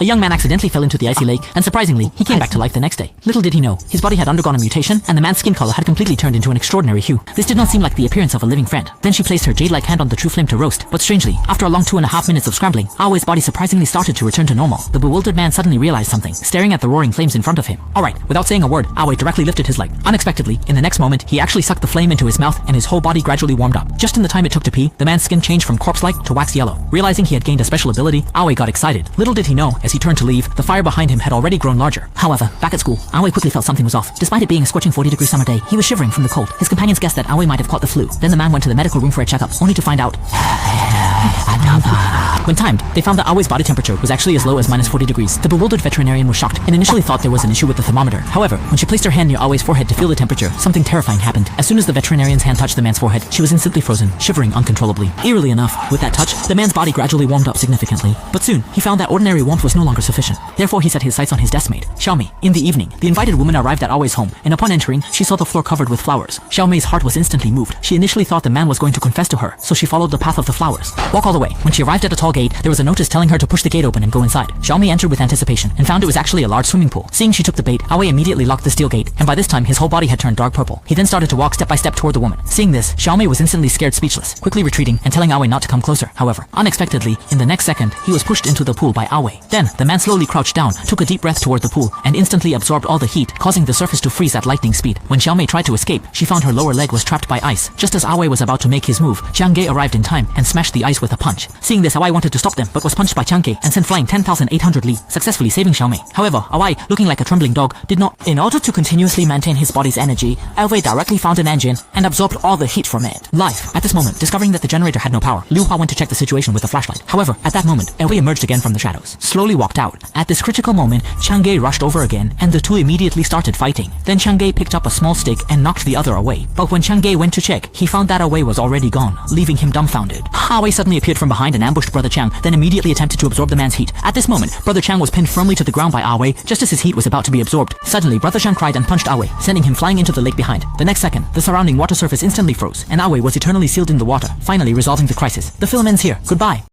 A young man accidentally fell into the icy lake, and surprisingly, he came back to life the next day. Little did he know, his body had undergone a mutation, and the man's skin color had completely turned into an extraordinary hue. This did not seem like the appearance of a living friend. Then she placed her jade-like hand on the true flame to roast, but strangely, after a long 2.5 minutes of scrambling, Aoi's body surprisingly started to return to normal. The bewildered man suddenly realized something, staring at the roaring flames in front of him. Alright, without saying a word, Aoi directly lifted his leg. Unexpectedly, in the next moment, he actually sucked the flame into his mouth, and his whole body gradually warmed up. Just in the time it took to pee, the man's skin changed from corpse-like to wax yellow. Realizing he had gained a special ability, Aoi got excited. Little did he know, as he turned to leave, the fire behind him had already grown larger. However, back at school, Aoi quickly felt something was off. Despite it being a scorching 40-degree summer day, he was shivering from the cold. His companions guessed that Aoi might have caught the flu. Then the man went to the medical room for a checkup, only to find out when timed, they found that Aoi's body temperature was actually as low as -40 degrees. The bewildered veterinarian was shocked and initially thought there was an issue with the thermometer. However, when she placed her hand near Aoi's forehead to feel the temperature, something terrifying happened. As soon as the veterinarian's hand touched the man's forehead, she was instantly frozen, shivering uncontrollably. Eerily enough, with that touch, the man's body gradually warmed up significantly. But soon, he found that ordinary warmth was no longer sufficient. Therefore, he set his sights on his deskmate, Xiaomei. In the evening, the invited woman arrived at Aoi's home, and upon entering, she saw the floor covered with flowers. Xiaomei's heart was instantly moved. She initially thought the man was going to confess to her, so she followed the path of the flowers. Walk all the way. When she arrived at a tall gate, there was a notice telling her to push the gate open and go inside. Xiaomei entered with anticipation and found it was actually a large swimming pool. Seeing she took the bait, Aoi immediately locked the steel gate, and by this time his whole body had turned dark purple. He then started to walk step by step toward the woman. Seeing this, Xiaomei was instantly scared speechless, quickly retreating and telling Aoi not to come closer. However, unexpectedly, in the next second, he was pushed into the pool by Aoi. Then, the man slowly crouched down, took a deep breath toward the pool, and instantly absorbed all the heat, causing the surface to freeze at lightning speed. When Xiaomei tried to escape, she found her lower leg was trapped by ice. Just as Aoi was about to make his move, Qiangge arrived in time and smashed the ice with a punch. Seeing this, Aoi wanted to stop them, but was punched by Qiangge and sent flying 10,800 li, successfully saving Xiaomei. However, Aoi, looking like a trembling dog, did not. In order to continuously maintain his body's energy, Aoi directly found an engine and absorbed all the heat from it. Life. At this moment, discovering that the generator had no power, Liu Hua went to check the situation with a flashlight. However, at that moment, Aoi emerged again from the shadows, slowly walked out. At this critical moment, Qiangge rushed over again, and the two immediately started fighting. Then Qiangge picked up a small stick and knocked the other away. But when Qiangge went to check, he found that Aoi was already gone, leaving him dumbfounded. Aoi suddenly appeared from behind and ambushed Brother Chang, then immediately attempted to absorb the man's heat. At this moment, Brother Chang was pinned firmly to the ground by Aoi, just as his heat was about to be absorbed. Suddenly, Brother Chang cried and punched Aoi, sending him flying into the lake behind. The next second, the surrounding water surface instantly froze, and Aoi was eternally sealed in the water, finally resolving the crisis. The film ends here. Goodbye.